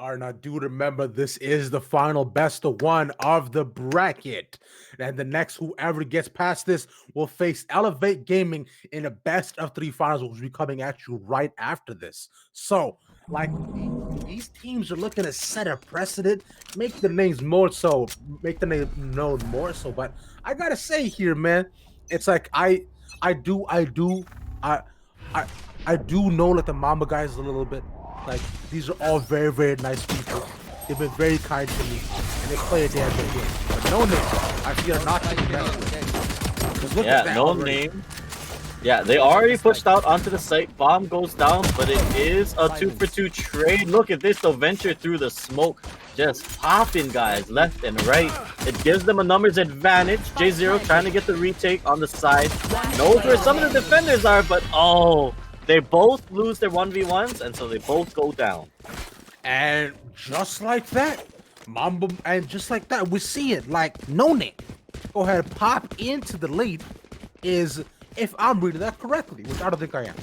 are. Now, do remember, this is the final best of one of the bracket. And the next, whoever gets past this will face Elevate Gaming in a best of three finals, which will be coming at you right after this. So, like, these teams are looking to set a precedent, make the names more so, make the name known more so. But I gotta say here, man, it's like I do know that the Mamba guys a little bit. Like, these are all very, very nice people. They've been very kind to me, and they play a damn good game. But no name, I feel not to be messed with. Look at that no already. name. Yeah, they already pushed out onto the site. Bomb goes down, but it is a 2-for-2 trade. Look at this, though. Venture through the smoke. Just popping guys left and right. It gives them a numbers advantage. J0 trying to get the retake on the side. Knows where some of the defenders are, but oh, they both lose their 1v1s, and so they both go down. And just like that, Mamba, and just like that, we see it. Like, no name. Go ahead, pop into the lead. Is, if I'm reading that correctly, which I don't think I am.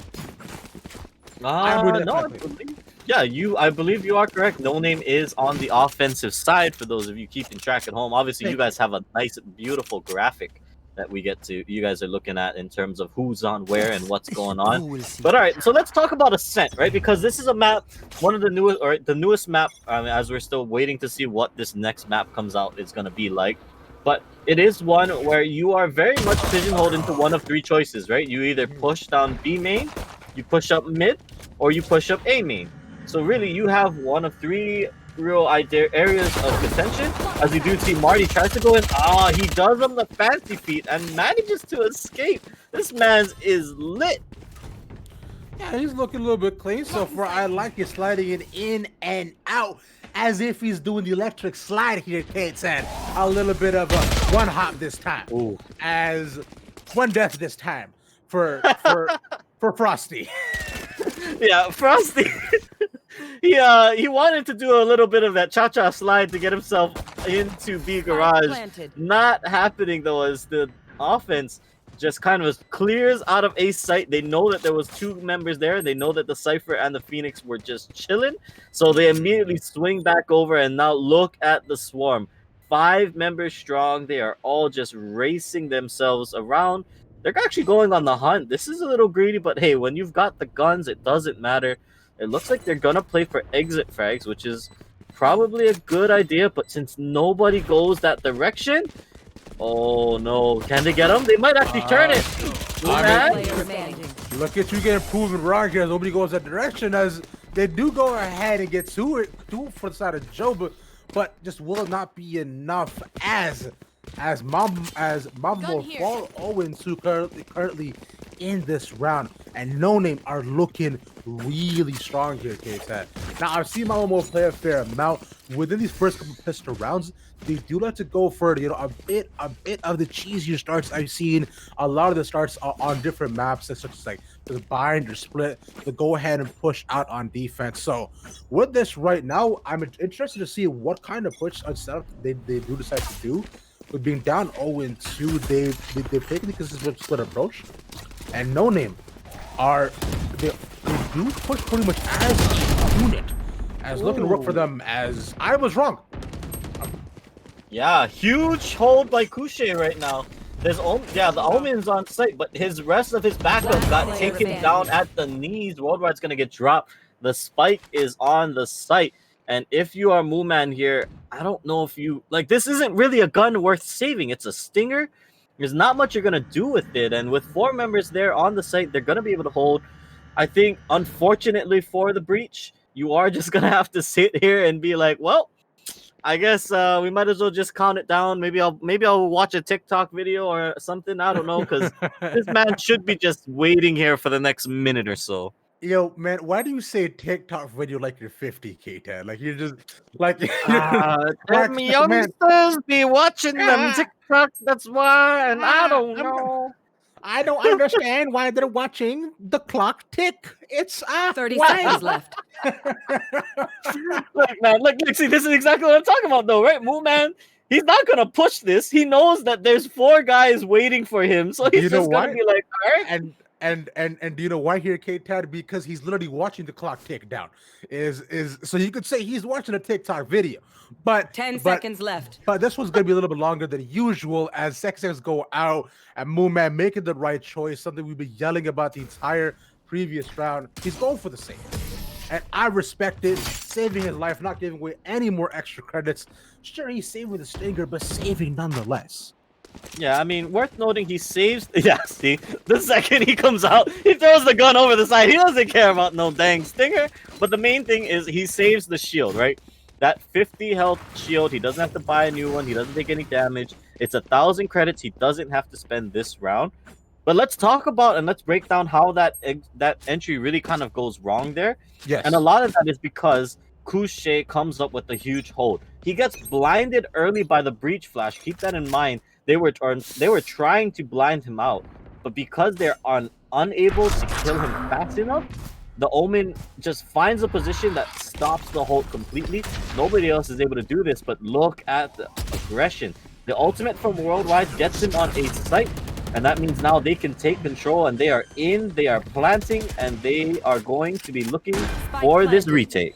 I'm reading that correctly. Yeah, I believe you are correct. No name is on the offensive side for those of you keeping track at home. Obviously, you guys have a nice, beautiful graphic that you guys are looking at in terms of who's on where and what's going on. But all right, so let's talk about Ascent, right? Because this is a map, one of the newest, or the newest map, as we're still waiting to see what this next map comes out is going to be like. But it is one where you are very much pigeonholed into one of three choices, right? You either push down B main, you push up mid, or you push up A main. So really, you have one of three real areas of contention. As you do see, Marty tries to go in. He does on the fancy feet and manages to escape. This man is lit. Yeah, he's looking a little bit clean so far. I like it, sliding it in and out as if he's doing the electric slide here, Ktad. A little bit of a one hop this time. Ooh. As one death this time for Frosty. Yeah, Frosty. He wanted to do a little bit of that cha-cha slide to get himself into B garage. Not happening though, as the offense just kind of clears out of A site. They know that there was two members there. They know that the Cypher and the Phoenix were just chilling. So they immediately swing back over, and now look at the swarm. 5 members strong. They are all just racing themselves around. They're actually going on the hunt. This is a little greedy, but hey, when you've got the guns, it doesn't matter. It looks like they're gonna play for exit frags, which is probably a good idea, but since nobody goes that direction, oh no, can they get them? They might actually turn it. Look at you getting proven wrong here. Nobody goes that direction, as they do go ahead and get to it for the side of Joe, but just will not be enough as Mamba will fall 0-2 currently in this round, and No Name are looking really strong here, Ktad. Now, I've seen Mamba Mode play a fair amount within these first couple pistol rounds. They do like to go for a bit of the cheesier starts. I've seen a lot of the starts on different maps, such as like the bind or split, to go ahead and push out on defense. So with this right now, I'm interested to see what kind of push setup they do decide to do. With being down 0-2, they've taken the consistent split approach, and No Name they do push pretty much as a unit, as looking to work for them. As I was wrong. Yeah, huge hold by Kushe right now. The Omen's on site, but his rest of his backup got taken down at the knees. Worldwide's gonna get dropped. The spike is on the site. And if you are Mooman here, I don't know if you like, this isn't really a gun worth saving. It's a stinger. There's not much you're gonna do with it. And with 4 members there on the site, they're gonna be able to hold. I think, unfortunately for the breach, you are just gonna have to sit here and be like, well, I guess we might as well just count it down. Maybe I'll watch a TikTok video or something. I don't know, because this man should be just waiting here for the next minute or so. Yo, man, why do you say TikTok video like you're 50, Ktad? Like you're just like them youngsters be watching them TikToks. That's why, and I don't know. I don't understand why they're watching the clock tick. It's 30 seconds left. Look, man, look, see, this is exactly what I'm talking about, though, right? Moo Man, he's not gonna push this. He knows that there's 4 guys waiting for him, so he's just gonna be like, all right. And do you know why here, Ktad? Because he's literally watching the clock tick down. Is so you could say he's watching a TikTok video, but 10 seconds left. But this one's gonna be a little bit longer than usual as seconds go out and Moonman making the right choice. Something we've been yelling about the entire previous round. He's going for the save, and I respect it. Saving his life, not giving away any more extra credits. Sure, he's saving the stinger, but saving nonetheless. Yeah, I mean, worth noting, he saves. Yeah, see, the second he comes out, he throws the gun over the side. He doesn't care about no dang stinger. But the main thing is he saves the shield, right? That 50 health shield, he doesn't have to buy a new one. He doesn't take any damage. It's 1,000 credits. He doesn't have to spend this round. But let's talk about and let's break down how that entry really kind of goes wrong there. Yes. And a lot of that is because Couche comes up with a huge hold. He gets blinded early by the breach flash. Keep that in mind. They were trying to blind him out, but because they're unable to kill him fast enough, the Omen just finds a position that stops the hold completely. Nobody else is able to do this, but look at the aggression. The ultimate from Worldwide gets him on a site, and that means now they can take control, and they are planting, and they are going to be looking for this retake.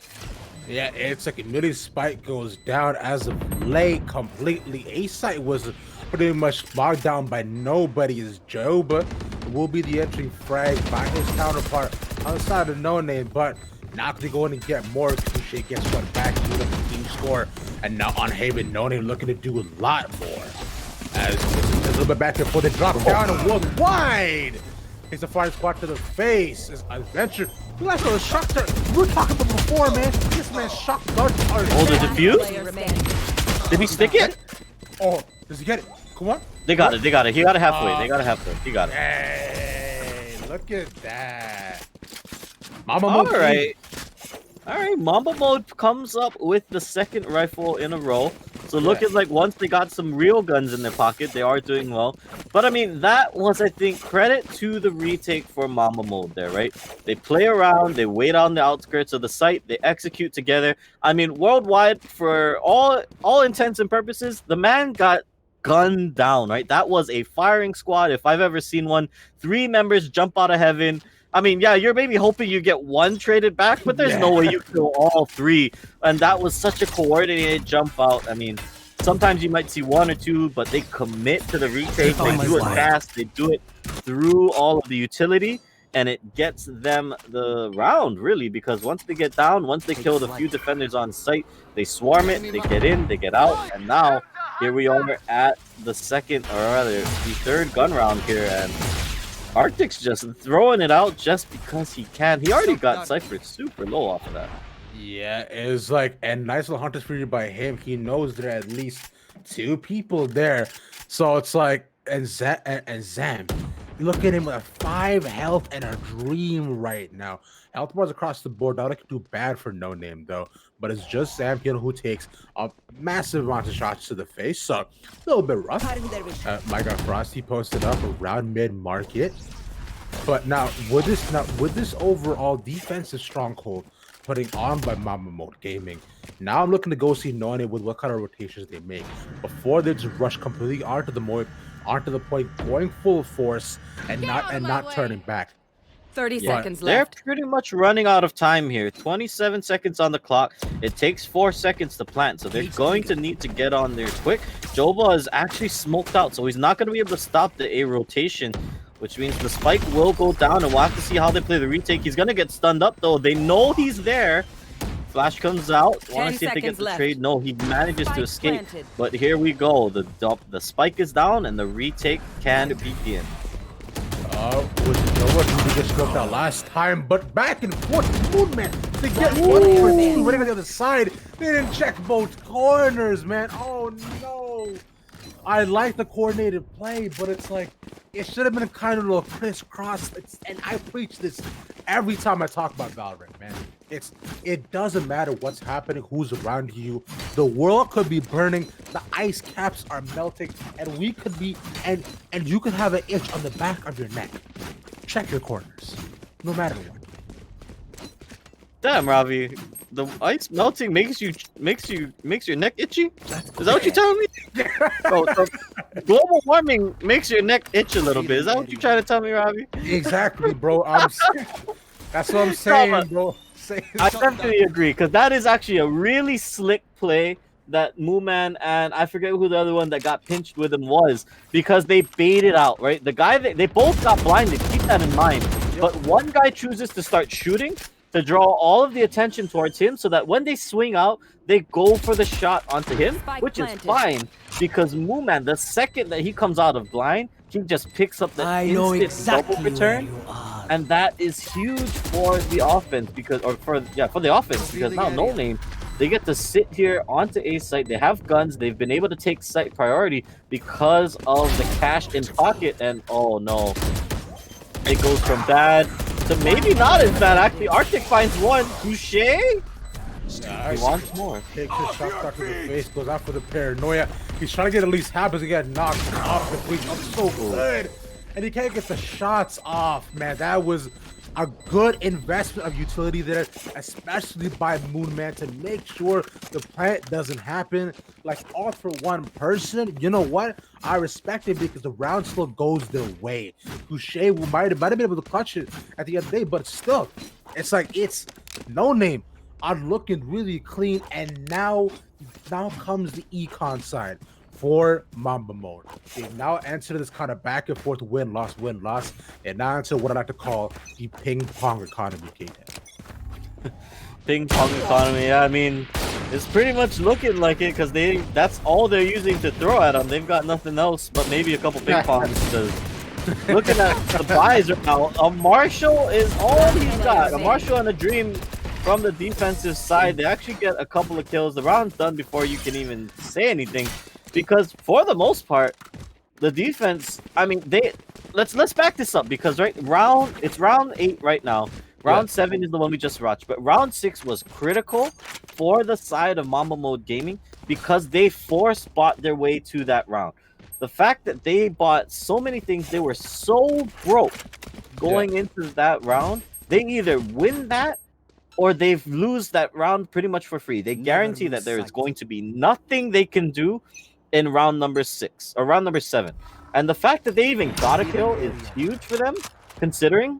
Yeah, it's like immediately spike goes down as of late completely. A site was pretty much bogged down by nobody. Is Joba will be the entry frag by his counterpart on the side of Noname, but now they go in and get more. Couche gets one back to the team score, and now on Haven, Noname looking to do a lot more. As a little bit back before they drop down and look wide. It's a fire squat to the face. It's adventure. You guys know the shock dart. We were talking about before, man. This man's shock dart. Oh, the defuse? Did he stick it? Oh, does he get it? Come on. They got it. They got it. He got it halfway. They got it halfway. He got it. Hey, look at that. Mamba Mode. All right. All right. Mamba Mode comes up with the second rifle in a row. So looking like once they got some real guns in their pocket, they are doing well. But I mean, that was, I think, credit to the retake for Mamba Mode there, right? They play around, they wait on the outskirts of the site, they execute together. I mean, Worldwide, for all intents and purposes, the man got gunned down, right? That was a firing squad if I've ever seen one. 3 members jump out of heaven. I mean, yeah, you're maybe hoping you get one traded back, but there's no way you kill all 3. And that was such a coordinated jump out. I mean, sometimes you might see 1 or 2, but they commit to the retake. They do it fast. They do it through all of the utility, and it gets them the round, really, because once they get down, once they kill the few defenders on site, they swarm it, they get in, they get out, and now here we are at the second, or rather, the third gun round here, and Arctic's just throwing it out just because he can. He already got Cypher super low off of that. Yeah, it's like a nice little hunter spree by him. He knows there are at least 2 people there. So it's like, and Zam, look at him with 5 health and a dream right now. Health bars across the board, not looking too bad for Noname though. But it's just Sam here who takes a massive amount of shots to the face. So a little bit rough. My guy Frosty posted up around mid-market. But now with this overall defensive stronghold putting on by Mamba Mode Gaming, now I'm looking to go see Noname with what kind of rotations they make before they just rush completely onto the point, going full force and not turning back. 30 seconds They're left. pretty much running out of time here. 27 seconds on the clock. It takes 4 seconds to plant, so they're going to need to get on there quick. Joba is actually smoked out, so he's not going to be able to stop the A rotation, which means the spike will go down, and we'll have to see how they play the retake. He's going to get stunned up, though. They know he's there. Flash comes out. Want to see if they get the trade. No, he manages to escape. But here we go. The spike is down, and the retake can begin. Was Noah who just scoped out last time, but back and forth movement to get 1 for 2 right on the other side. They didn't check both corners, man. Oh no. I like the coordinated play, but it's like it should have been a kind of little crisscross. And I preach this every time I talk about Valorant, man. It doesn't matter what's happening, who's around you. The world could be burning, the ice caps are melting, and we could be and you could have an itch on the back of your neck. Check your corners, no matter what. Damn, Ravi. the ice melting makes your neck itchy? Is that what you're telling me? Bro, so global warming makes your neck itch a little bit. Is that what you're trying to tell me, Robbie? Exactly, bro. That's what I'm saying, bro. I definitely agree, because that is actually a really slick play that Mooman and I forget who the other one that got pinched with him was, because they baited out, right? The guy they both got blinded. Keep that in mind. But one guy chooses to start shooting to draw all of the attention towards him, so that when they swing out, they go for the shot onto him, which is fine, because Mooman, the second that he comes out of blind, he just picks up the instant double return, and that is huge for the offense, because for the offense, because now Noname, they get to sit here onto A site. They have guns. They've been able to take site priority because of the cash in pocket, and oh no, it goes from bad to maybe not as bad. Actually, Arctic finds one. Touché. He wants more. Takes a shot stuck in the face, goes out for the paranoia. He's trying to get at least half as he get knocked off the fleet. Up so good. And he can't get the shots off, man. That was a good investment of utility there, especially by Moonman, to make sure the plant doesn't happen. Like, all for one person, you know what? I respect it, because the round still goes their way. Touché might have been able to clutch it at the end of the day, but still, it's like, it's Noname are looking really clean, and now comes the econ side for Mamba Mode. They now enter this kind of back and forth win-loss, and now into what I like to call the ping-pong economy, Ktad. Ping-pong economy, yeah, I mean, it's pretty much looking like it, because that's all they're using to throw at them. They've got nothing else but maybe a couple ping-pongs. Looking at the buys right now, a Marshall is all he's got. A Marshall and a Dream from the defensive side. They actually get a couple of kills. The round's done before you can even say anything, because for the most part, the defense, I mean, let's back this up, because it's round 8 right now. Round 7 is the one we just watched, but round 6 was critical for the side of Mamba Mode Gaming, because they force-bought their way to that round. The fact that they bought so many things, they were so broke going into that round, they either win that or they lose that round pretty much for free. They guarantee that there is going to be nothing they can do in round number 6 or round number 7. And the fact that they even got a kill is huge for them, considering.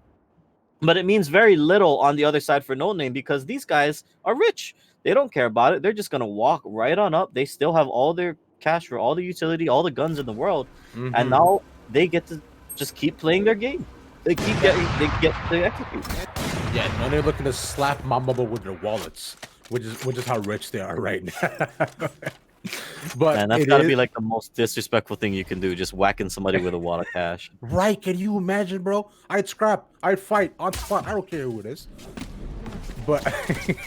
But it means very little on the other side for Noname, because these guys are rich. They don't care about it. They're just going to walk right on up. They still have all their cash for all the utility, all the guns in the world. And now they get to just keep playing their game. They get to execute. Yeah, no, they're looking to slap Mamba with their wallets, which is how rich they are right now. But man, that's gotta be like the most disrespectful thing you can do, just whacking somebody with a wad of cash. Right? Can you imagine, bro? I'd scrap, I'd fight on spot. I don't care who it is. But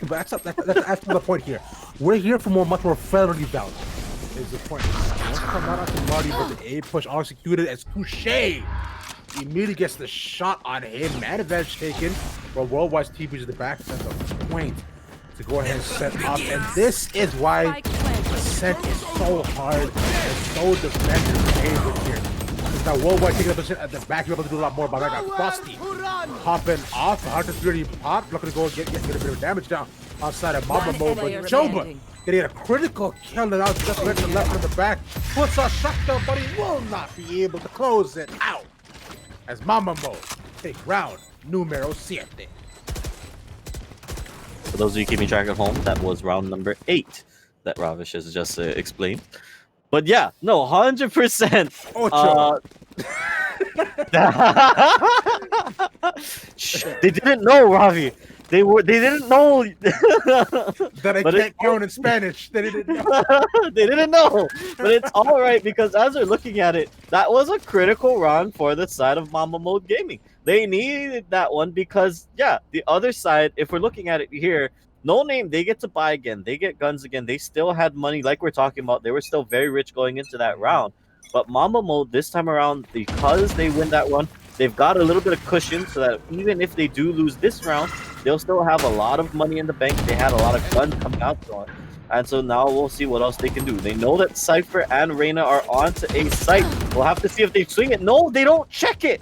that's the point here. We're here for much more friendly value. Is the point? Once come out onto Marty, but the A push executed as Touché immediately gets the shot on him. Man advantage taken. But Worldwide's TP's in the back. That's a point to go ahead and set up. And this is why the set is so hard and so defensive here. Because now Worldwide taking a position at the back, you're able to do a lot more. But I got Frosty popping off. 130 pop. Looking to go get a bit of damage down outside of Mamba Mode. But Joba getting a critical kill and out just right to left from the back. Puts a shotgun, but he will not be able to close it out. As Mamba Mode take round numero 7. For those of you keeping track at home, that was round number 8 that Ravish has just explained. But yeah, no, 100%. They didn't know, Ravi. They didn't know that I can't count in Spanish. They didn't know. They didn't know. But it's all right, because as they're looking at it, that was a critical round for the side of Mamba Mode Gaming. They needed that one because, yeah, the other side, if we're looking at it here, Noname, they get to buy again. They get guns again. They still had money, like we're talking about. They were still very rich going into that round. But Mamba Mode, this time around, because they win that one, they've got a little bit of cushion so that even if they do lose this round, they'll still have a lot of money in the bank. They had a lot of guns coming out to it. And so now we'll see what else they can do. They know that Cypher and Reyna are on to a site. We'll have to see if they swing it. No, they don't check it.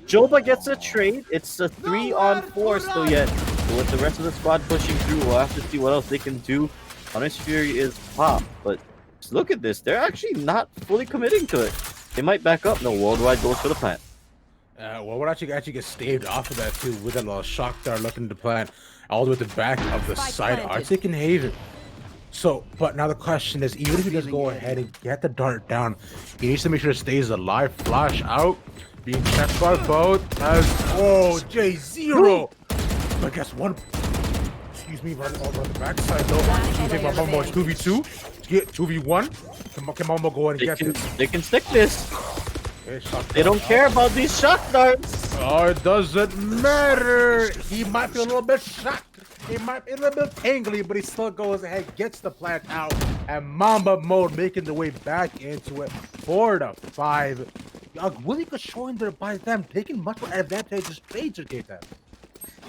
Joba gets a trade. It's a 3-on-4 still yet. But with the rest of the squad pushing through, we'll have to see what else they can do. Punish Fury is pop, but just look at this. They're actually not fully committing to it. They might back up. No, Worldwide goes for the plant. Well, we're actually get staved off of that too with that little shock dart looking to plant all the way at the back of the side. Are taking Haven. So, but now the question is, even if he does go ahead and get the dart down, he needs to make sure it stays alive. Flash out, being checked by both as J0. But guess one. Excuse me, right over on the backside though. You think Mamba Mode 2v2? Get 2v1. Can Mamba go and get this? They can stick this. They don't care about these shock darts. Oh, it doesn't matter. He might be a little bit shocked. He might be a little bit tingly, but he still goes ahead, gets the plant out, and Mamba Mode making the way back into it. 4-5. Really good showing there by them, taking much more advantageous trades to get that.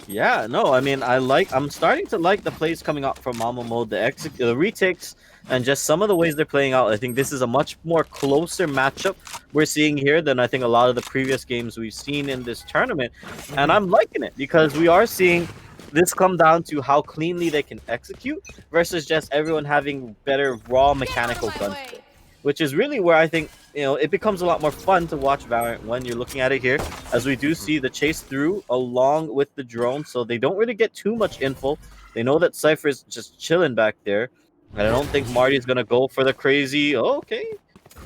Yeah, no, I mean, I'm starting to like the plays coming up from Mamba Mode, the retakes, and just some of the ways they're playing out. I think this is a much more closer matchup we're seeing here than I think a lot of the previous games we've seen in this tournament. And I'm liking it because we are seeing this come down to how cleanly they can execute versus just everyone having better raw mechanical gunplay, which is really where I think, you know, it becomes a lot more fun to watch Valorant when you're looking at it here, as we do see the chase through along with the drone, so they don't really get too much info. They know that Cypher is just chilling back there, and I don't think Marty's gonna go for the crazy. Oh, okay,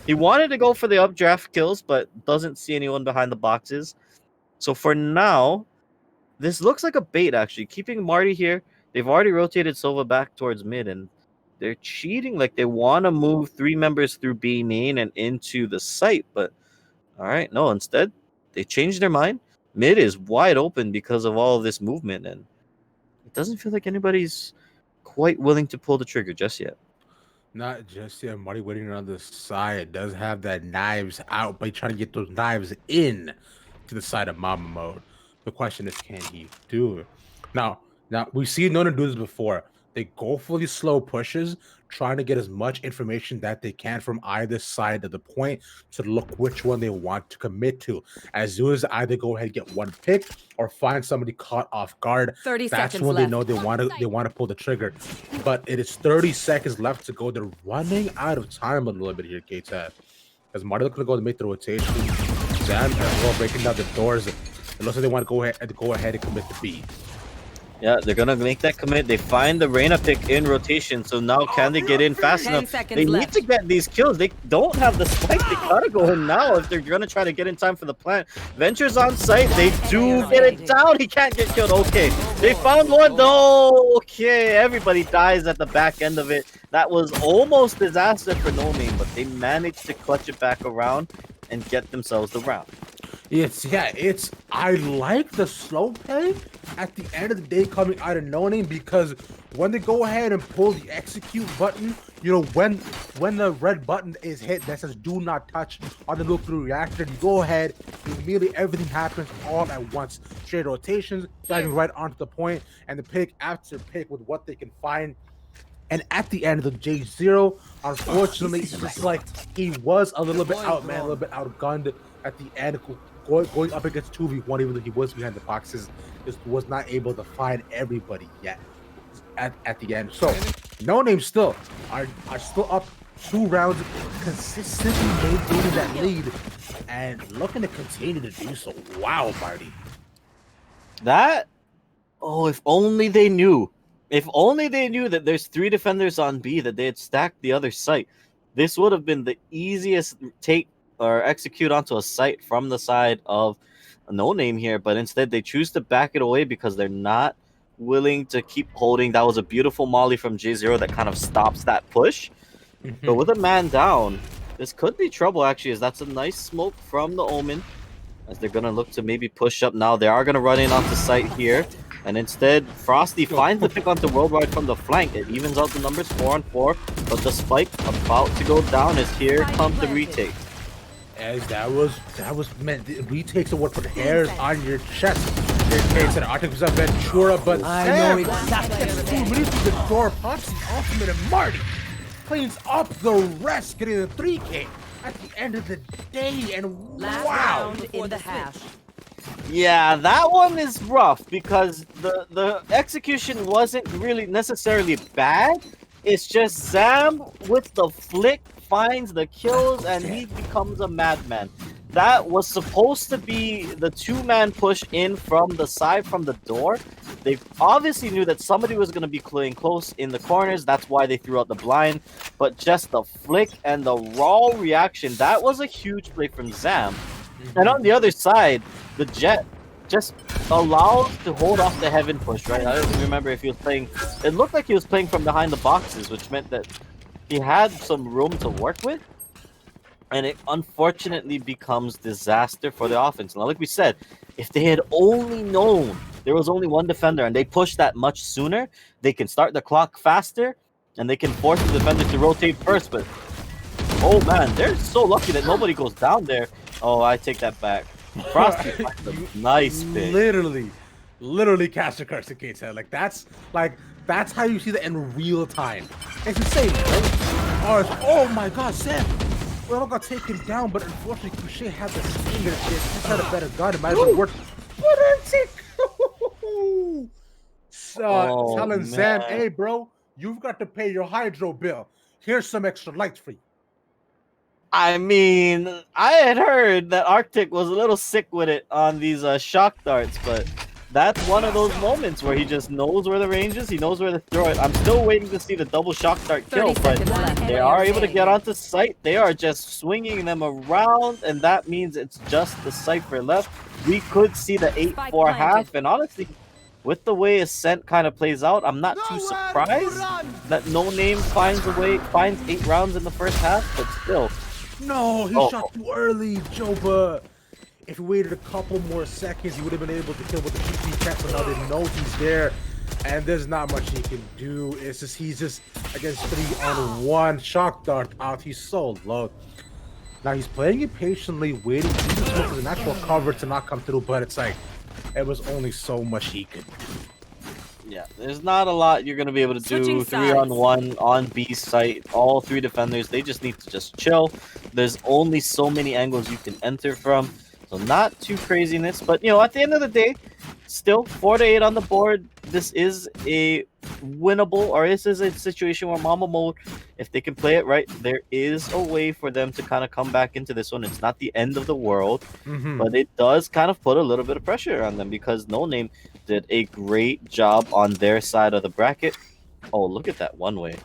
he wanted to go for the updraft kills, but doesn't see anyone behind the boxes. So for now, this looks like a bait actually, keeping Marty here. They've already rotated Sova back towards mid, and they're cheating. Like, they want to move 3 members through B main and into the site, but all right, no, instead they changed their mind. Mid is wide open because of all of this movement, and it doesn't feel like anybody's quite willing to pull the trigger just yet. Not just yet. Marty waiting on the side, does have that knives out, but he's trying to get those knives in to the side of Mamba Mode. The question is, can he do it? Now we've seen Nona do this before. They go for these slow pushes, trying to get as much information that they can from either side of the point to look which one they want to commit to. As soon as either go ahead and get one pick or find somebody caught off guard, 30 that's seconds when left. they know they want to pull the trigger. But it is 30 seconds left to go. They're running out of time a little bit here, Ktad. As Marty looking to go to make the rotation, Zan as well breaking down the doors. It looks like they want to go ahead and commit the B. Yeah, they're gonna make that commit. They find the Reyna pick in rotation, so now can they get in fast enough? They need to get these kills. They don't have the spike. They gotta go in now if they're gonna try to get in time for the plant. Venture's on site. They do get it down. He can't get killed. Okay, they found one though. Okay, everybody dies at the back end of it. That was almost disaster for Noname, but they managed to clutch it back around and get themselves the round. I like the slow play at the end of the day coming out of Noname, because when they go ahead and pull the execute button, you know, when the red button is hit that says do not touch on the look through reactor, you go ahead, immediately everything happens all at once. Straight rotations, diving right onto the point, and the pick after pick with what they can find. And at the end of the J0, unfortunately, it's just like he was a little bit outmanned, a little bit outgunned at the end, going up against 2v1, even though he was behind the boxes, just was not able to find everybody yet at the end. So Noname still are still up 2 rounds, consistently maintaining that lead and looking to continue to do so. Wow, Marty. That, oh, if only they knew. If only they knew that there's 3 defenders on B, that they had stacked the other site. This would have been the easiest take or execute onto a site from the side of Noname here, but instead they choose to back it away because they're not willing to keep holding. That was a beautiful molly from J0 that kind of stops that push. But with a man down, this could be trouble actually, as that's a nice smoke from the Omen, as they're going to look to maybe push up now. They are going to run in onto site here. And instead, Frosty finds the pick onto Worldwide from the flank. It evens out the numbers 4-on-4. But the spike about to go down as here comes the retake. As that was meant. Retakes are what put hairs on your chest. It takes an Arctic Ventura, but I know exactly. 2 minutes to the door, pops the ultimate, and Marty cleans up the rest, getting the 3K at the end of the day. And Last wow, round in the half. Yeah, that one is rough because the execution wasn't really necessarily bad. It's just Zam with the flick finds the kills and he becomes a madman. That was supposed to be the two-man push in from the side from the door. They obviously knew that somebody was going to be playing close in the corners. That's why they threw out the blind. But just the flick and the raw reaction, that was a huge play from Zam. And on the other side, the Jet just allowed to hold off the heaven push, right? I don't remember if he was playing. It looked like he was playing from behind the boxes, which meant that he had some room to work with. And it unfortunately becomes disaster for the offense. Now, like we said, if they had only known there was only one defender and they pushed that much sooner, they can start the clock faster and they can force the defender to rotate first. But, oh man, they're so lucky that nobody goes down there. Oh, I take that back. Frosty, nice pick. Literally cast a curse in Ktad. That's how you see that in real time. It's insane, right? Oh my God, Sam. Well, got taken down, but unfortunately, Couché had the stinger. Just had a better gun. It might have been worth. Telling Sam, hey, bro, you've got to pay your hydro bill. Here's some extra lights for you. I mean, I had heard that Arctic was a little sick with it on these shock darts, but that's one of those moments where he just knows where the range is. He knows where to throw it. I'm still waiting to see the double shock dart kill, but they are able to get onto site. They are just swinging them around, and that means it's just the Cypher left. We could see the 8-4 half, and honestly, with the way Ascent kind of plays out, I'm not too surprised that Noname finds 8 rounds in the first half, but still. No, he shot too early, Joba. If he waited a couple more seconds, he would have been able to kill with the GP check, but now they know he's there, and there's not much he can do. It's just he's just against 3-on-1. Shock dart out. He's so low. Now he's playing it patiently, waiting. He's just looking for the natural cover to not come through, but it's like it was only so much he could do. Yeah, there's not a lot you're going to be able to do. 3-on-1 on B site. All 3 defenders, they just need to just chill. There's only so many angles you can enter from. So not too craziness. But, you know, at the end of the day, still 4-8 on the board. This is a winnable, or this is a situation where Mamba Mode, if they can play it right, there is a way for them to kind of come back into this one. It's not the end of the world, but it does kind of put a little bit of pressure on them because Noname did a great job on their side of the bracket. Oh, look at that one-way.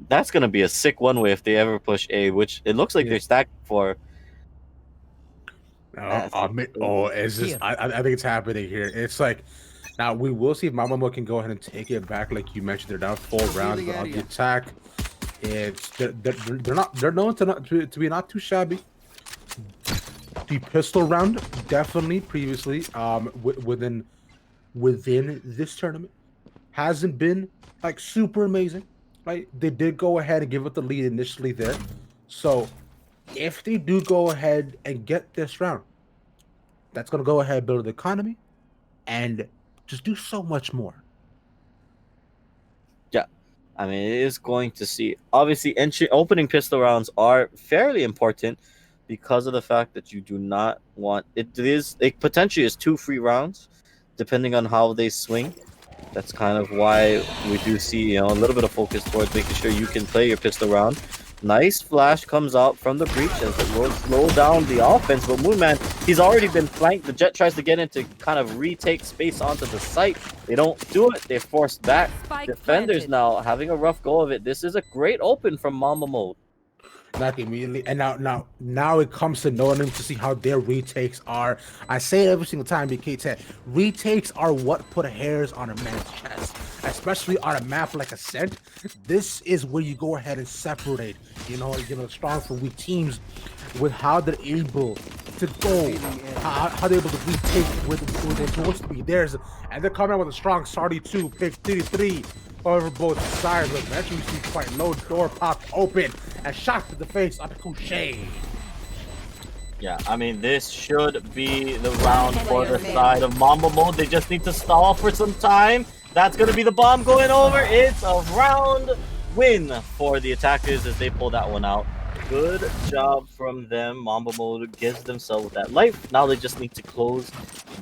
That's going to be a sick one-way if they ever push A, which it looks like they're stacked for. I think it's happening here. It's like, now we will see if Mamba Mode can go ahead and take it back, like you mentioned. They're down 4 rounds, but on the attack, they're known to be not too shabby. The pistol round definitely previously within this tournament hasn't been like super amazing. Right? They did go ahead and give it the lead initially there, so if they do go ahead and get this round, that's going to go ahead and build the economy and just do so much more. Yeah. I mean, it is going to see. Obviously, opening pistol rounds are fairly important because of the fact that you do not want... It potentially is 2 free rounds, depending on how they swing. That's kind of why we do see, a little bit of focus towards making sure you can play your pistol round. Nice flash comes out from the breach as it will slow down the offense, but Moonman, he's already been flanked. The Jet tries to get in to kind of retake space onto the site. They don't do it. They're forced back. Defenders now having a rough go of it. This is a great open from Mamba Mode. Not immediately, and now it comes to knowing them to see how their retakes are. I say it every single time, Ktad. Retakes are what put hairs on a man's chest, especially on a map like Ascent. This is where you go ahead and separate, strong from weak teams with how they're able to go, how they're able to retake where they're supposed to be theirs, and they're coming out with a strong Sardi 2 pick 3-3. Over both sides, look, actually we see quite low, door popped open and shot to the face on Couché. Yeah, I mean, this should be the round for the side of Mamba Mode. They just need to stall for some time. That's going to be the bomb going over. It's a round win for the attackers as they pull that one out. Good job from them. Mamba Mode gives themselves that life. Now they just need to close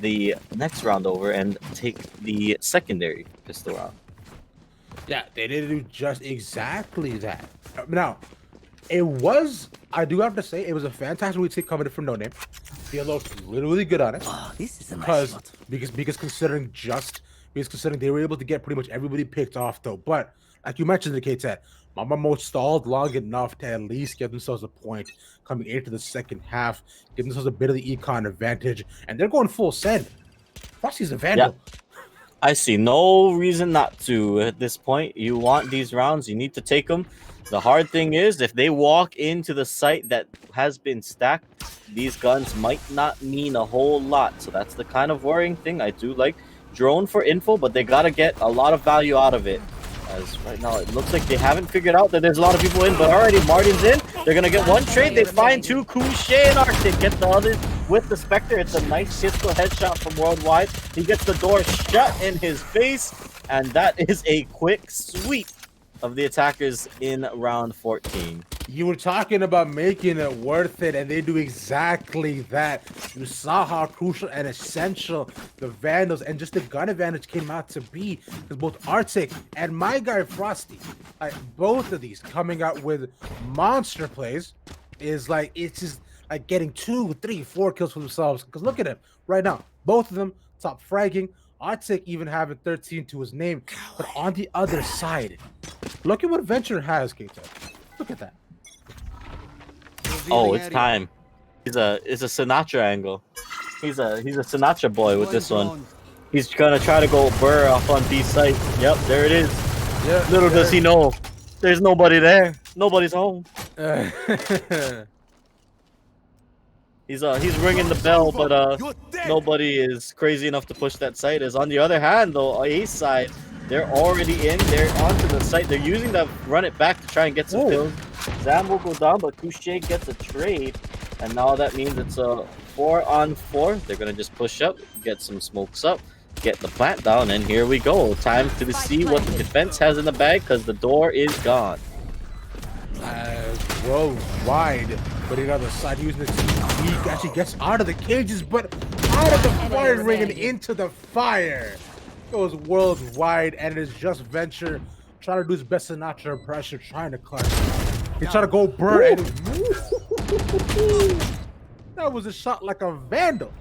the next round over and take the secondary pistol round. Yeah, they did do just exactly that. Now, it was, I do have to say, it was a fantastic retake coming in from Noname. They looked really good on it. Oh, this is a nice shot. Because considering they were able to get pretty much everybody picked off though. But like you mentioned in the Ktad, Mamba Mode stalled long enough to at least give themselves a point coming into the second half, give themselves a bit of the econ advantage, and they're going full send. Frosty's a vandal. Yeah. I see no reason not to at this point. You want these rounds, you need to take them. The hard thing is, if they walk into the site that has been stacked, these guns might not mean a whole lot. So that's the kind of worrying thing. I do like drone for info, but they got to get a lot of value out of it. As right now, it looks like they haven't figured out that there's a lot of people in, but already Martin's in. They're going to get one trade. They find two. Couche and Arctic get the other with the Spectre. It's a nice pistol headshot from Worldwide. He gets the door shut in his face, and that is a quick sweep of the attackers in round 14. You were talking about making it worth it, and they do exactly that. You saw how crucial and essential the Vandals and just the gun advantage came out to be, because both Arctic and my guy Frosty, like both of these coming out with monster plays, is like, it's just like getting 2, 3, 4 kills for themselves. Because look at him right now, both of them top fragging. Arctic even having 13 to his name, but on the other side, look at what Venture has, Ktad. Look at that. Oh, it's time. It's a Sinatra angle. He's a Sinatra boy with this one. He's gonna try to go burr off on B site. Yep, there it is. Yeah, little does he know, there's nobody there. Nobody's home. He's ringing the bell, but nobody is crazy enough to push that site. As on the other hand, though, A side, they're already in. They're onto the site. They're using that run it back to try and get some kills. Zam will go down, but Couche gets a trade, and now that means it's a 4-on-4. They're gonna just push up, get some smokes up, get the plant down, and here we go. Time to see what the defense has in the bag, because the door is gone. Worldwide, but on the side using the he actually gets out of the cages, but out of the fire ring and into the fire goes Worldwide, and it is just Venture trying to do his best Sinatra impression, trying to clutch. He tried to go burn, and that was a shot like a vandal.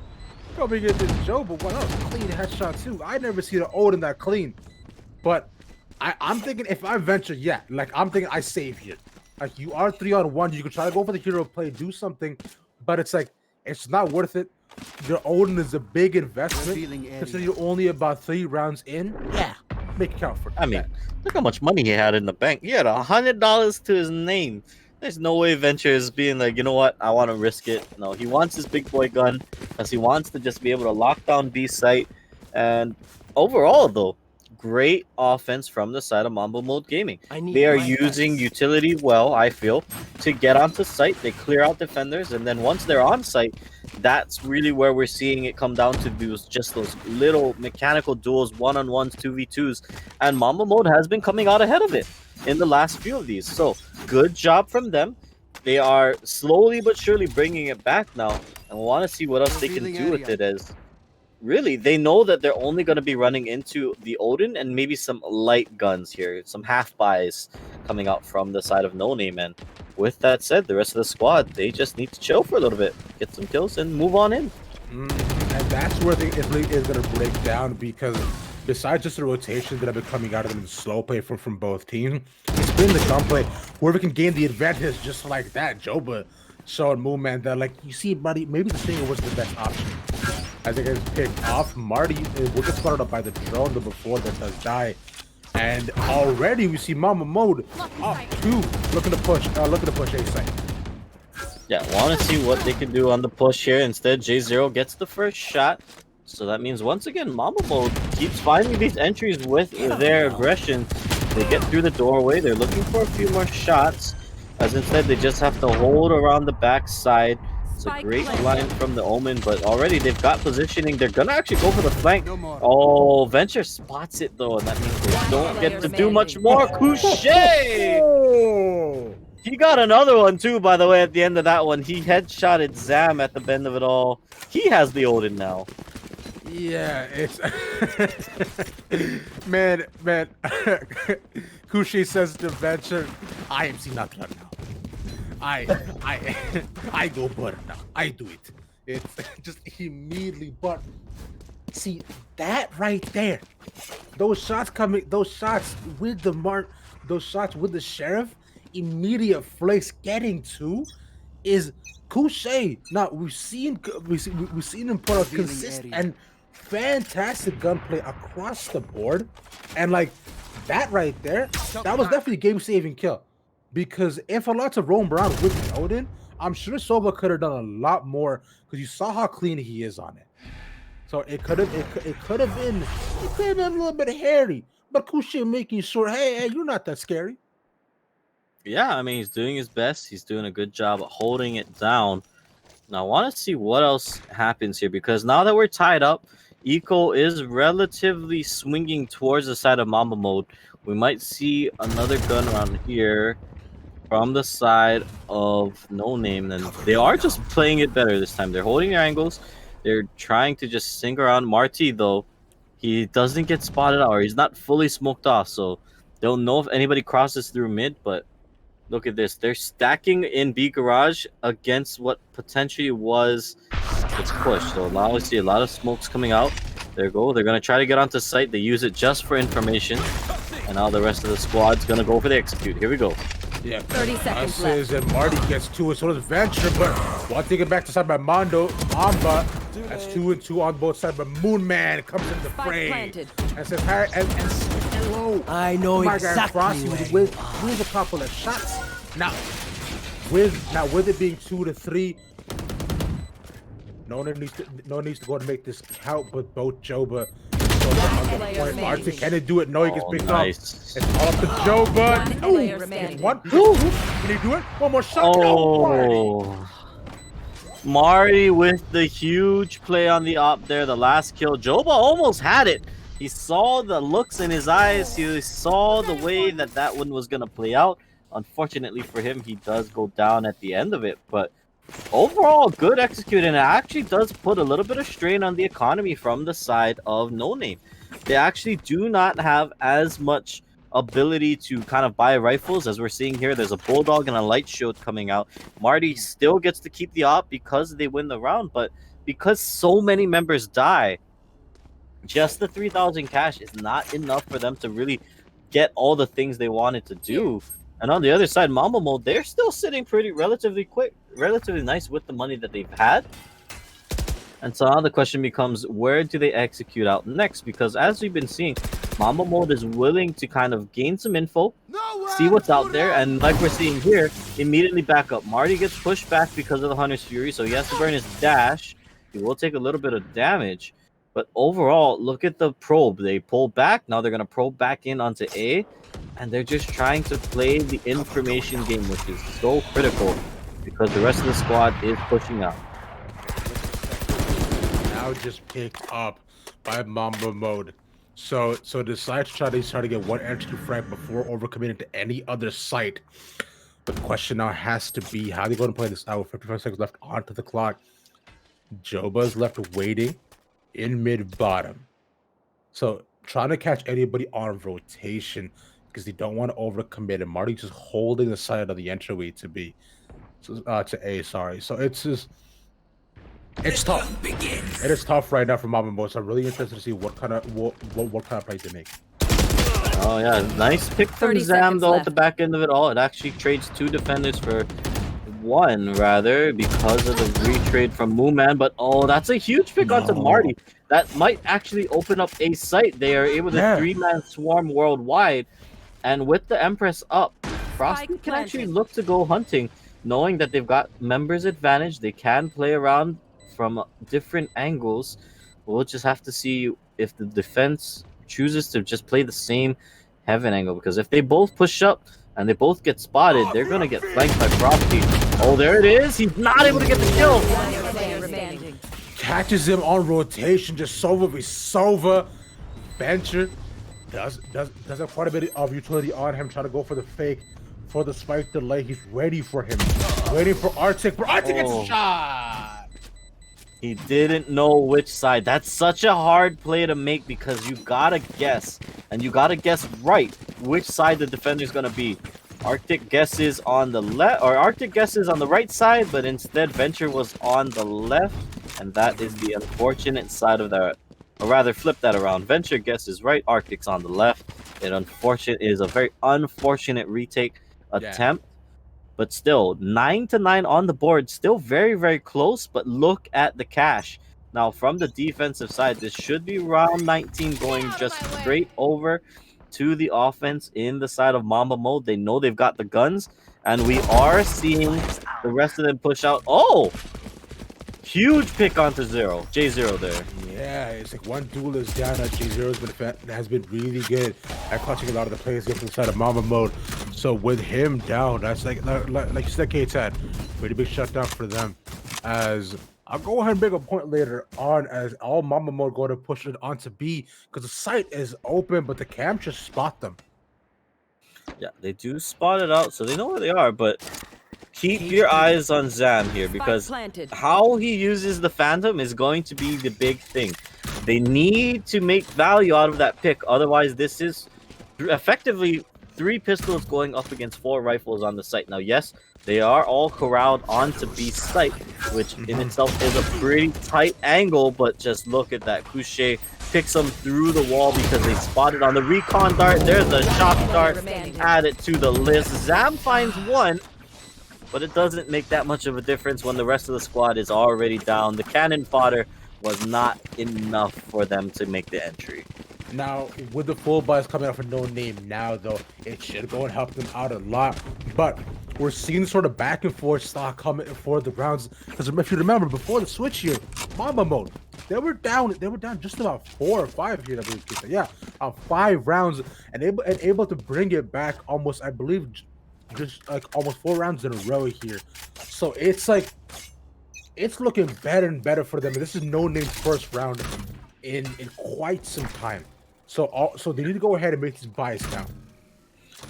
Coming into Joe, but what else? Clean headshot too. I never see the Odin that clean, but I'm thinking if I'm Venture, yeah, like I'm thinking I save here. Like you are 3-on-1, you can try to go for the hero play, do something, but it's like it's not worth it. Your Odin is a big investment. Considering you're only about 3 rounds in. Yeah, make it count for that. I mean, look how much money he had in the bank. He had $100 to his name. There's no way Venture is being like, you know what, I want to risk it. No, he wants his big boy gun, because he wants to just be able to lock down B site. And overall, though, great offense from the side of Mamba Mode Gaming. They are using utility well, I feel, to get onto site. They clear out defenders, and then once they're on site, that's really where we're seeing it come down to those little mechanical duels, 1-on-1s, 2v2s, and Mamba Mode has been coming out ahead of it in the last few of these. So good job from them. They are slowly but surely bringing it back now, and we want to see what else they can do with it, as really, they know that they're only going to be running into the Odin and maybe some light guns here, some half-buys coming out from the side of Noname. And with that said, the rest of the squad, they just need to chill for a little bit, get some kills, and move on in. And that's where the Italy is going to break down, because besides just the rotations that have been coming out of them in slow play from both teams, it's been the gunplay. Whoever can gain the advantage just like that. Joba showed movement that, like, you see, buddy, maybe the Stinger was the best option. I think it's picked off. Marty will get spotted up by the drone before that does die. And already we see Mamba Mode up 2, looking to push A site. Yeah, want to see what they can do on the push here. Instead, J0 gets the first shot. So that means once again, Mamba Mode keeps finding these entries with their aggression. They get through the doorway. They're looking for a few more shots, as instead they just have to hold around the backside. It's a great line from the Omen, but already they've got positioning. They're gonna actually go for the flank. Oh, Venture spots it though, and that means they don't get to do much more. Couche! He got another one too, by the way, at the end of that one. He headshotted Zam at the bend of it all. He has the Odin now. Yeah, it's man. Kushi says to Venture, I am seeing nothing right now. I go butter now. I do it. It's just immediately, but see that right there. Those shots coming, those shots with the sheriff, immediate flicks getting to is Couché. Now we've seen him put out consistent and fantastic gunplay across the board, and like that right there, that was definitely a game-saving kill. Because if allowed to roam around with the Odin, I'm sure Sova could have done a lot more. Because you saw how clean he is on it. So it could have been a little bit hairy. But Couché making sure, hey, you're not that scary. Yeah, I mean, he's doing his best. He's doing a good job of holding it down. Now, I want to see what else happens here. Because now that we're tied up, Eco is relatively swinging towards the side of Mamba Mode. We might see another gun around here from the side of Noname. And they are just playing it better this time. They're holding their angles. They're trying to just sink around. Marty, though, he doesn't get spotted out, or he's not fully smoked off. So don't know if anybody crosses through mid, but look at this. They're stacking in B Garage against what potentially was its push. So now we see a lot of smokes coming out. There you go. They're going to try to get onto site. They use it just for information. And now the rest of the squad's going to go for the execute. Here we go. Yeah, 30 seconds left. And Marty gets 2, and so does Venture. But one thing back to side by Mamba. That's 2 and 2 on both sides. But Moon Man comes into the frame and says, "Hi, and hello." I know exactly. Frosty with a couple of shots. Now, with it being 2 to 3, no one needs to go and make this count. But both Joba. Marty, can it do it? No, he gets picked up. It's all up to Joba. One. Can he do it? One more shot. Oh. Marty with the huge play on the op there. The last kill. Joba almost had it. He saw the looks in his eyes. He saw the way that one was going to play out. Unfortunately for him, he does go down at the end of it. But overall, good execute, and it actually does put a little bit of strain on the economy from the side of Noname. They actually do not have as much ability to kind of buy rifles as we're seeing here. There's a Bulldog and a Light Shield coming out. Marty still gets to keep the op because they win the round, but because so many members die, just the 3,000 cash is not enough for them to really get all the things they wanted to do. And on the other side, Mamba Mode, they're still sitting relatively nice with the money that they've had. And so now the question becomes, where do they execute out next? Because as we've been seeing, Mamba Mode is willing to kind of gain some info, see what's out there, and like we're seeing here, immediately back up. Marty gets pushed back because of the Hunter's Fury, so he has to burn his dash. He will take a little bit of damage. But overall, look at the probe. They pull back. Now they're going to probe back in onto A. And they're just trying to play the information game, which is so critical because the rest of the squad is pushing out. Now just picked up by Mamba Mode. So decides to try to get one extra frag before overcommitting to any other site. The question now has to be, how are they going to play this out with 55 seconds left onto the clock? Joba's left waiting in mid-bottom. So trying to catch anybody on rotation because they don't want to overcommit. And Marty just holding the side of the entryway to A. Sorry. So it's just, it's tough. It is tough right now for Mamba Mode. So I'm really interested to see what kind of plays they make. Oh yeah, nice pick from Zam though at the back end of it all. It actually trades 2 defenders for 1 rather because of the retrade from Mooman. But oh, that's a huge pick onto Marty. That might actually open up a site. They are able to 3-man swarm worldwide. And with the Empress up, Frosty can actually look to go hunting, knowing that they've got members advantage. They can play around from different angles. We'll just have to see if the defense chooses to just play the same heaven angle, because if they both push up and they both get spotted, they're going to get flanked by Frosty. Oh, there it is. He's not able to get the kill. Catches him on rotation, just Sova. Venture does have quite a bit of utility on him, trying to go for the fake for the spike delay. He's ready for him. Waiting for Arctic. But Arctic gets a shot. He didn't know which side. That's such a hard play to make because you gotta guess. And you gotta guess right which side the defender's gonna be. Arctic guesses on the left, or Arctic guesses on the right side, but instead Venture was on the left. And that is the unfortunate side of that. Or rather, flip that around. Venture guesses right, Arctic's on the left. It is a very unfortunate retake attempt. But still, 9-9 on the board. Still very, very close, but look at the cash. Now, from the defensive side, this should be round 19 going just straight over to the offense in the side of Mamba Mode. They know they've got the guns, and we are seeing the rest of them push out. Oh! Huge pick onto J0 there. Yeah, it's like one duel is down. J0 has been really good at clutching a lot of the players get from the side of Mamba Mode. So with him down, that's like you said, Ktad, pretty big shutdown for them. As I'll go ahead and make a point later on, as all Mamba Mode go to push it onto B because the site is open, but the cam just spot them. Yeah, they do spot it out, so they know where they are, but keep your eyes on Zam here because how he uses the Phantom is going to be the big thing. They need to make value out of that pick. Otherwise, this is effectively 3 pistols going up against 4 rifles on the site. Now, yes, they are all corralled onto B site, which in itself is a pretty tight angle, but just look at that. Couché picks them through the wall because they spotted on the recon dart. There's the shock dart. Add it to the list. Zam finds 1. But it doesn't make that much of a difference when the rest of the squad is already down. The cannon fodder was not enough for them to make the entry. Now, with the full buzz coming out for no name now, though, it should go and help them out a lot. But we're seeing sort of back and forth stock coming for the rounds. Because if you remember, before the switch here, Mamba Mode, they were down just about 4 or 5 here, I believe. Yeah, 5 rounds, and able to bring it back almost, I believe, just like almost 4 rounds in a row here. So it's like it's looking better and better for them. And this is no name's first round in quite some time. So they need to go ahead and make these buys now.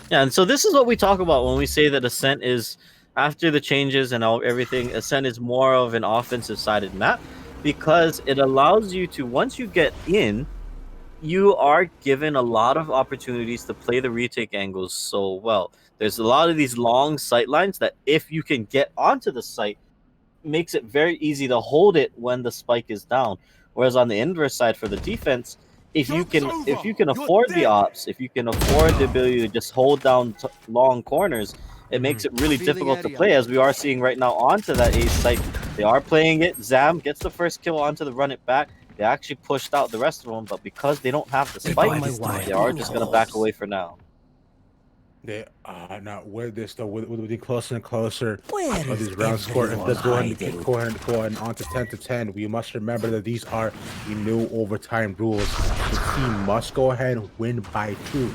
Yeah, and so this is what we talk about when we say that Ascent is, after the changes and everything, Ascent is more of an offensive sided map because it allows you to, once you get in, you are given a lot of opportunities to play the retake angles so well. There's a lot of these long sight lines that if you can get onto the site, makes it very easy to hold it when the spike is down. Whereas on the inverse side for the defense, if you can afford the ops, if you can afford the ability to just hold down long corners, it makes it really difficult to play, as we are seeing right now onto that ace site. They are playing it. Zam gets the first kill onto the run it back. They actually pushed out the rest of them, but because they don't have the spike, they are just going to back away for now. They now with this though, with getting closer and closer of these round score, if they're going on to 10-10, we must remember that these are the new overtime rules. The team must go ahead and win by 2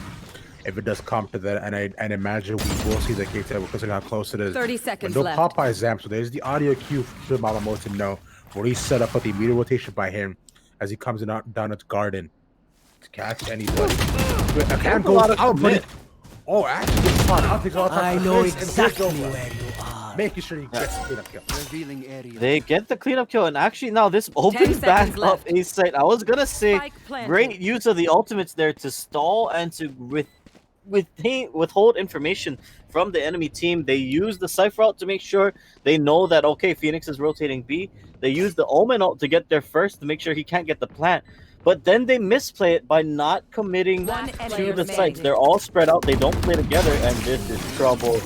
if it does come to that, and I imagine we will see the Ktad because of how close it is. 30 seconds no left. Popeye Zam, so there's the audio cue for Mamba Mode to know where he's set up with the immediate rotation by him as he comes down its garden to catch anybody. I can't go out, but oh, actually, it's fun. I know exactly where you are. Making sure you get the cleanup kill. Revealing area. They get the cleanup kill, and actually now this opens back up a site. I was gonna say great use of the ultimates there to stall and to withhold information from the enemy team. They use the Cypher ult to make sure they know that, okay, Phoenix is rotating B. They use the Omen ult to get there first to make sure he can't get the plant. But then they misplay it by not committing to the sites. They're all spread out. They don't play together, and this is trouble.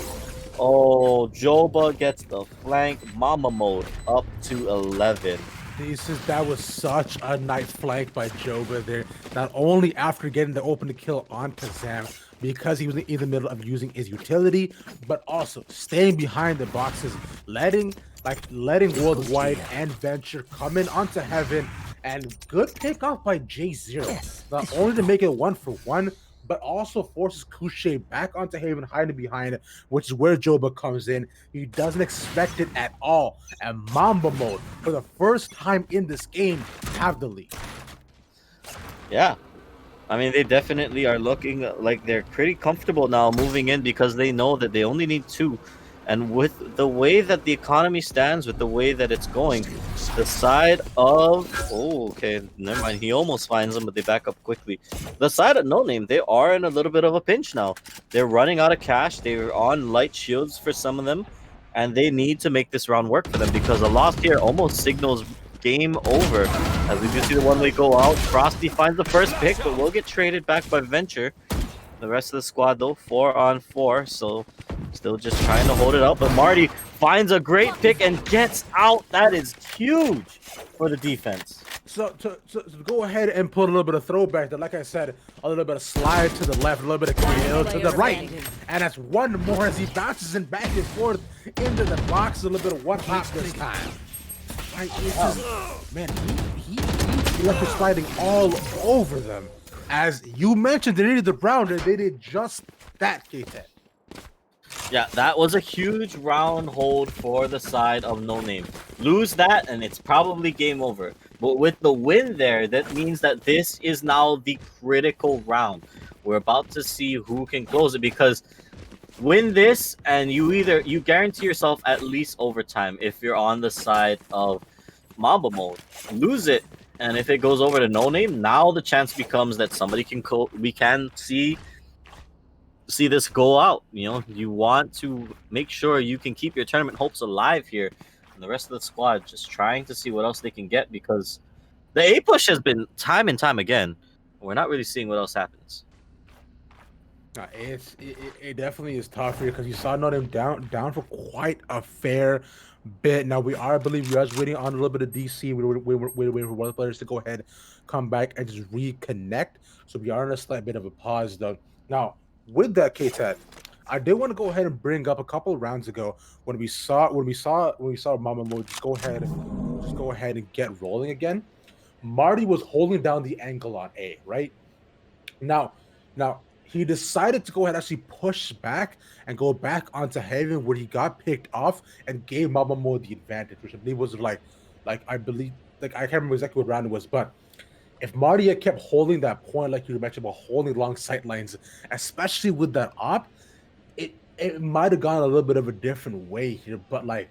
Oh, Joba gets the flank. Mamba Mode up to 11. That was such a nice flank by Joba there. Not only after getting the open kill on Kazam, because he was in the middle of using his utility, but also staying behind the boxes, letting Worldwide and Venture come in onto Heaven. And good takeoff by J0. Not only to make it 1-for-1, but also forces Couché back onto Haven, hiding behind it, which is where Joba comes in. He doesn't expect it at all. And Mamba Mode, for the first time in this game, have the lead. Yeah. I mean, they definitely are looking like they're pretty comfortable now moving in because they know that they only need 2. And with the way that the economy stands, with the way that it's going, the side of... Oh, okay, never mind. He almost finds them, but they back up quickly. The side of Noname, they are in a little bit of a pinch now. They're running out of cash. They're on light shields for some of them. And they need to make this round work for them because a loss here almost signals game over. As we do see the one-way go out, Frosty finds the first pick, but will get traded back by Venture. The rest of the squad, though, 4 on 4, so still just trying to hold it up. But Marty finds a great pick and gets out. That is huge for the defense. So to go ahead and put a little bit of throwback, that, like I said, a little bit of slide to the left, a little bit of kill to the right, and that's one more as he bounces in back and forth into the box. A little bit of one hop this time. Right, it's just, man, he left it sliding all over them. As you mentioned, they needed the round, and they did just that, Ktad. Yeah, that was a huge round hold for the side of Noname. Lose that, and it's probably game over. But with the win there, that means that this is now the critical round. We're about to see who can close it because win this, and you guarantee yourself at least overtime if you're on the side of Mamba Mode. Lose it, and if it goes over to Noname, now the chance becomes that somebody can we can see this go out. You know, you want to make sure you can keep your tournament hopes alive here, and the rest of the squad just trying to see what else they can get because the A push has been time and time again. We're not really seeing what else happens. It definitely is tough here because you saw Notre Dame down for quite a fair bit. Now I believe we are waiting on a little bit of DC. We're waiting for one of the players to go ahead, come back, and just reconnect. So we are in a slight bit of a pause though. Now with that, Ktad, I did want to go ahead and bring up a couple of rounds ago when we saw Mamba Mode just go ahead and get rolling again. Marty was holding down the angle on A, right? Now he decided to go ahead and actually push back and go back onto Heaven where he got picked off and gave Mamba Mode the advantage, which I believe was like I can't remember exactly what round it was, but if Marty had kept holding that point, like you mentioned about holding long sight lines, especially with that op, it might have gone a little bit of a different way here. But like,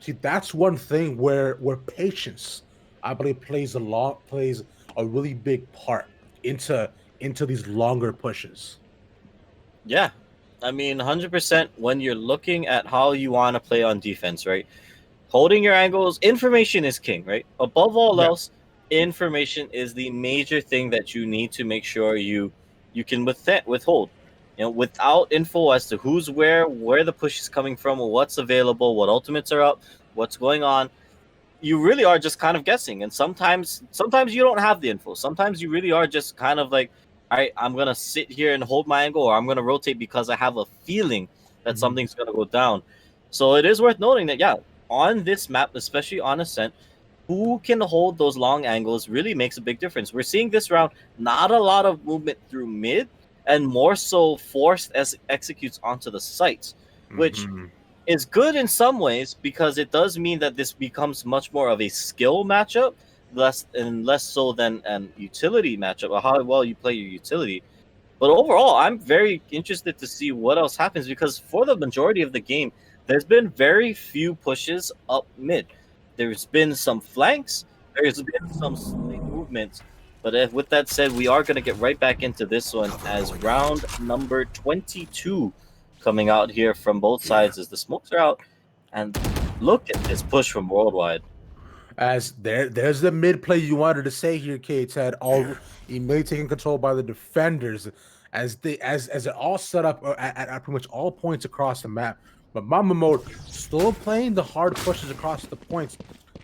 see, that's one thing where patience, I believe, plays a really big part into these longer pushes. Yeah, I mean, 100% when you're looking at how you want to play on defense, right? Holding your angles, information is king, right? Above all else, information is the major thing that you need to make sure you can withhold. You know, without info as to who's where the push is coming from, what's available, what ultimates are up, what's going on, you really are just kind of guessing. And sometimes you don't have the info. Sometimes you really are just kind of like, all right, I'm gonna sit here and hold my angle, or I'm gonna rotate because I have a feeling that something's gonna go down. So it is worth noting that on this map, especially on Ascent, who can hold those long angles really makes a big difference. We're seeing this round not a lot of movement through mid, and more so forced as executes onto the sites, which is good in some ways because it does mean that this becomes much more of a skill matchup, less so than an utility matchup, or how well you play your utility. But overall, I'm very interested to see what else happens because for the majority of the game, there's been very few pushes up mid. There's been some flanks, there's been some movements. But with that said, we are going to get right back into this one as round number 22 coming out here from both sides as the smokes are out. And look at this push from Worldwide. As there's the mid play you wanted to say here, Ktad, all immediately taken control by the defenders as it all set up at pretty much all points across the map. But Mamba Mode still playing the hard pushes across the points.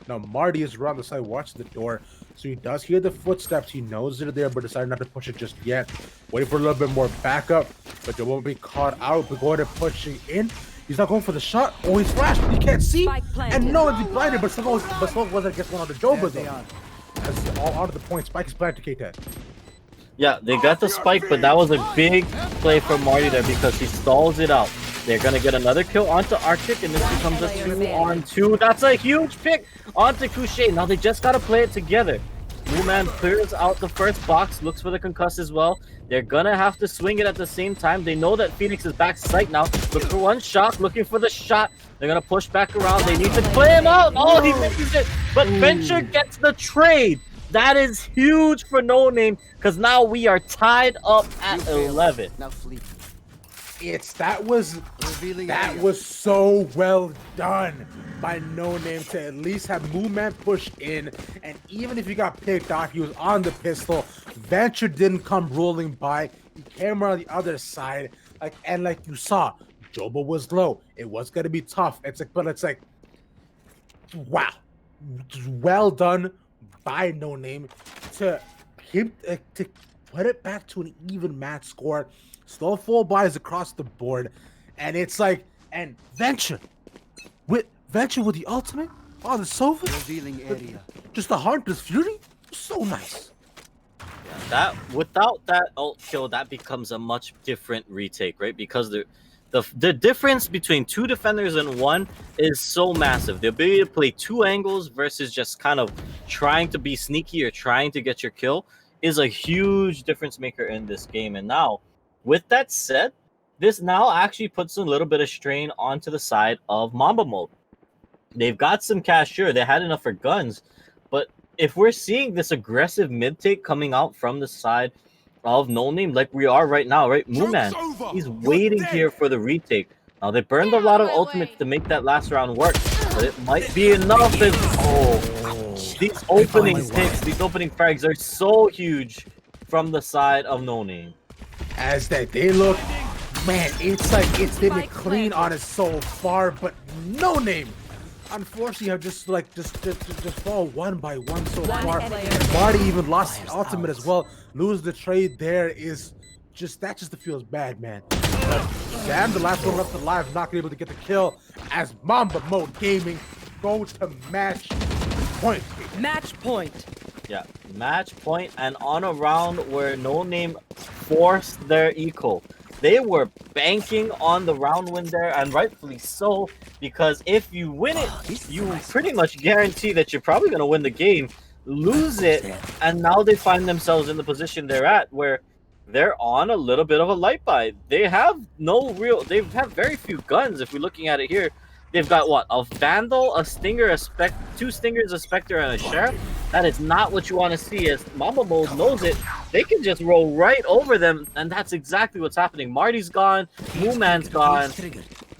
Now Marty is around the side, watching the door, so he does hear the footsteps. He knows they're there, but decided not to push it just yet. Waiting for a little bit more backup, but they won't be caught out. But going and pushing in. He's not going for the shot. Oh, he's flashed. He can't see. And no, he's blinded, but still wasn't gets one on the Joba though. As all out of the point, Spike is planted to Ktad. Yeah, they got the spike, but that was a big play from Marty there because he stalls it out. They're going to get another kill onto Arctic, and this becomes a 2-on-2. That's a huge pick onto Couché. Now they just got to play it together. Mooman clears out the first box, looks for the concuss as well. They're gonna have to swing it at the same time. They know that Phoenix is back sight now. Look for one shot, looking for the shot. They're gonna push back around. They need to play him out. Oh, he misses it. But Venture gets the trade. That is huge for Noname, because now we are tied up at 11. Now flee. That was so well done by Noname to at least have Mooman push in, and even if he got picked off, he was on the pistol. Venture didn't come rolling by. He came around the other side, like you saw, Joba was low. It was gonna be tough. It's like, wow, well done by Noname to put it back to an even match score. Still 4 buys across the board, and it's like, and Venture with the ultimate on the sofa, Revealing area. just the Hunter's Fury, so nice. Yeah, that without that ult kill, that becomes a much different retake, right? Because the difference between 2 defenders and 1 is so massive. The ability to play 2 angles versus just kind of trying to be sneaky or trying to get your kill is a huge difference maker in this game. And now, with that said, this now actually puts a little bit of strain onto the side of Mamba Mode. They've got some cash, sure, they had enough for guns, but if we're seeing this aggressive mid take coming out from the side of Noname like we are right now, right? Mooman, he's waiting here for the retake. Now, they burned a lot of ultimates to make that last round work, but it might be enough as... Oh, these opening picks, these opening frags are so huge from the side of Noname. As that they look, man, it's like they've been clean on it so far, but Noname, unfortunately, have just fall one by one so far. Marty even lost the ultimate as well. Lose the trade there is just feels bad, man. But Sam, the last one left alive, not able to get the kill as Mamba Mode Gaming go to match point. Match point. Yeah, match point, and on a round where Noname forced their eco. They were banking on the round win there, and rightfully so, because if you win it, you pretty much guarantee that you're probably going to win the game. Lose it, and now they find themselves in the position they're at, where they're on a little bit of a light buy. They have they have very few guns. If we're looking at it here, they've got what? A Vandal, a Stinger, 2 Stingers, a Spectre, and a Sheriff. That is not what you want to see, as Mamba Mode knows it. They can just roll right over them, and that's exactly what's happening. Marty's gone, Mooman's gone.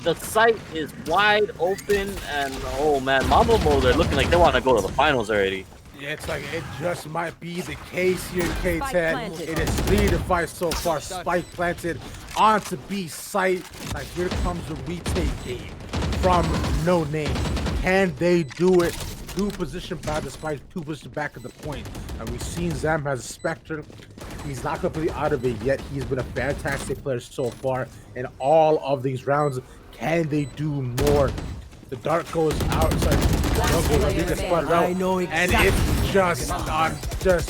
The site is wide open, and oh man, Mamba Mode are looking like they want to go to the finals already. Yeah, it's like it just might be the case here, Ktad. It is 3-5 so far. Spike planted onto B site. Like, here comes the retake game from Noname. Can they do it? 2 position by the spike, 2 position back at the point. And we've seen Zam has a Spectre. He's not completely out of it yet. He's been a fantastic player so far in all of these rounds. Can they do more? The dart goes out. It's like, I know exactly. And it's just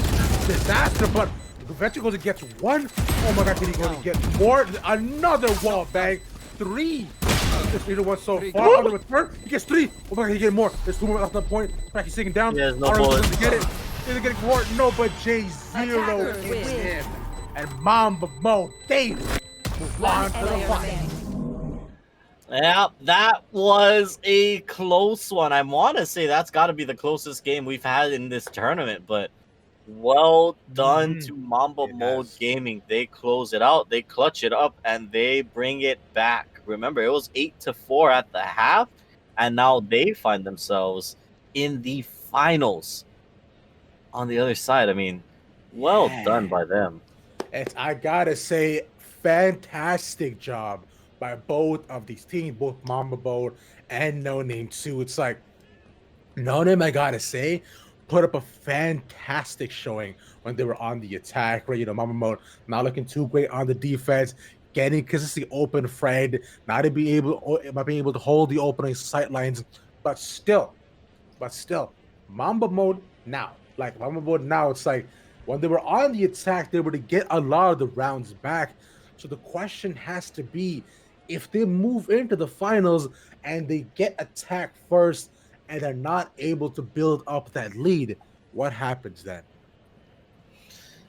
disaster. But Venture goes and gets 1. Oh my God, can he go and get more? Another wall bang. 3. Just either one so far. On the return, he gets 3. Oh my God, he get more. There's 2 more off the point. Back, he's sinking down. There's no bullets. Get it. He's getting more. No, but J0 is him. And Mamba Mode Gaming move on to the final. Yeah, that was a close one. I want to say that's got to be the closest game we've had in this tournament, but well done to Mamba Mode Gaming. They close it out, they clutch it up, and they bring it back. Remember, it was 8-4 at the half, and now they find themselves in the finals on the other side. I mean, well done by them. I gotta say, fantastic job by both of these teams, both Mamba Mode and Noname too. It's like, Noname, I gotta say, put up a fantastic showing when they were on the attack, right? You know, Mamba Mode not looking too great on the defense, getting consistently open frag, not being able to hold the opening sight lines, but still, Mamba Mode now, it's like, when they were on the attack, they were to get a lot of the rounds back. So the question has to be, if they move into the finals and they get attacked first and are not able to build up that lead, what happens then?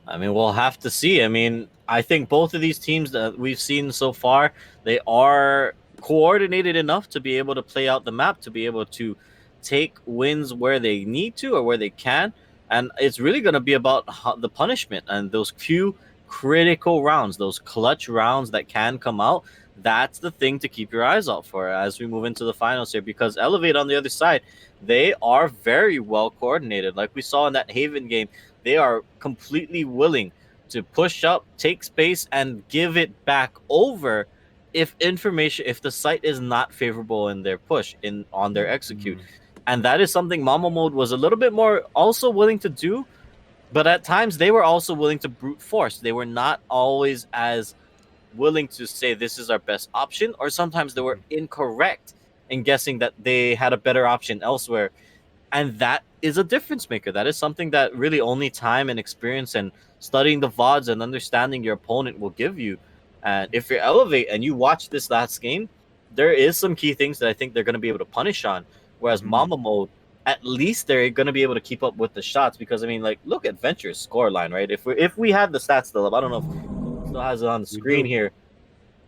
I mean, we'll have to see. I mean, I think both of these teams that we've seen so far, they are coordinated enough to be able to play out the map, to be able to take wins where they need to or where they can. And it's really going to be about the punishment and those few critical rounds, those clutch rounds that can come out. That's the thing to keep your eyes out for as we move into the finals here, because Elevate on the other side, they are very well coordinated. Like we saw in that Haven game, they are completely willing to push up, take space, and give it back over if the site is not favorable in their push, on their execute. And that is something Mamba Mode was a little bit more also willing to do, but at times they were also willing to brute force. They were not always as willing to say this is our best option, or sometimes they were incorrect in guessing that they had a better option elsewhere. And that is a difference maker. That is something that really only time and experience and studying the VODs and understanding your opponent will give you. And if you're Elevate and you watch this last game, there is some key things that I think they're going to be able to punish on. Whereas Mamba Mode, at least they're going to be able to keep up with the shots, because I mean, like, look at Venture's score line, right? If we had the stats still up, I don't know if it still has it on the screen here.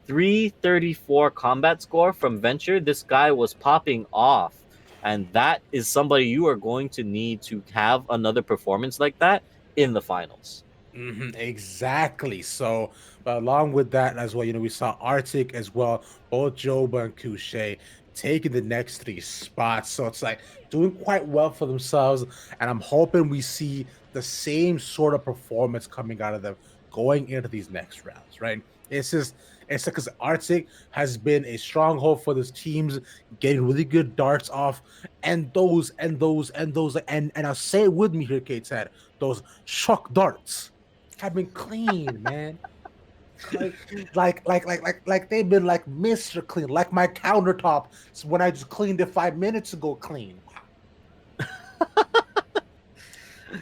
334 combat score from Venture. This guy was popping off. And that is somebody you are going to need to have another performance like that in the finals. Exactly. So, along with that as well, we saw Arctic as well, both Joba and Couché taking the next 3 spots. So it's like doing quite well for themselves. And I'm hoping we see the same sort of performance coming out of them going into these next rounds, right? It's because Arctic has been a stronghold for this teams, getting really good darts off, and I'll say it with me here, Ktad, those shock darts have been clean, man. Like they've been like Mr. Clean, like my countertop when I just cleaned it 5 minutes ago, clean.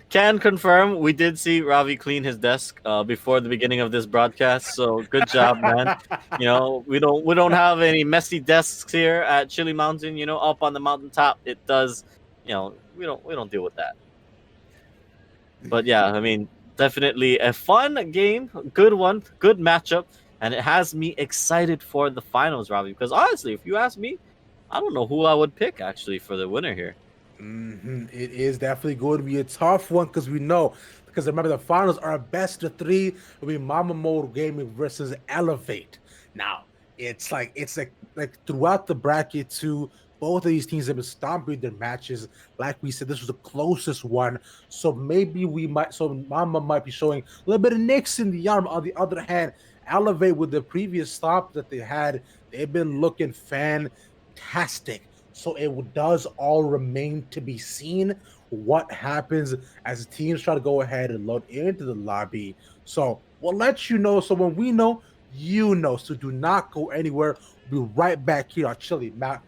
Can confirm we did see Ravi clean his desk before the beginning of this broadcast. So good job, man. We don't have any messy desks here at Chili Mountain. Up on the mountaintop, it does. We don't deal with that. But yeah, I mean, definitely a fun game, good one, good matchup, and it has me excited for the finals, Ravi. Because honestly, if you ask me, I don't know who I would pick actually for the winner here. It is definitely going to be a tough one because remember the finals are a best of 3. It'll be Mamba Mode Gaming versus Elevate. Now it's like throughout the bracket too. Both of these teams have been stomping their matches. Like we said, this was the closest one. So maybe Mamba might be showing a little bit of nicks in the arm. On the other hand, Elevate, with the previous stomp that they had, they've been looking fantastic. So it does all remain to be seen what happens as teams try to go ahead and load into the lobby. So we'll let you know. So when we know, you know. So do not go anywhere. We'll be right back here on Chili Mountain.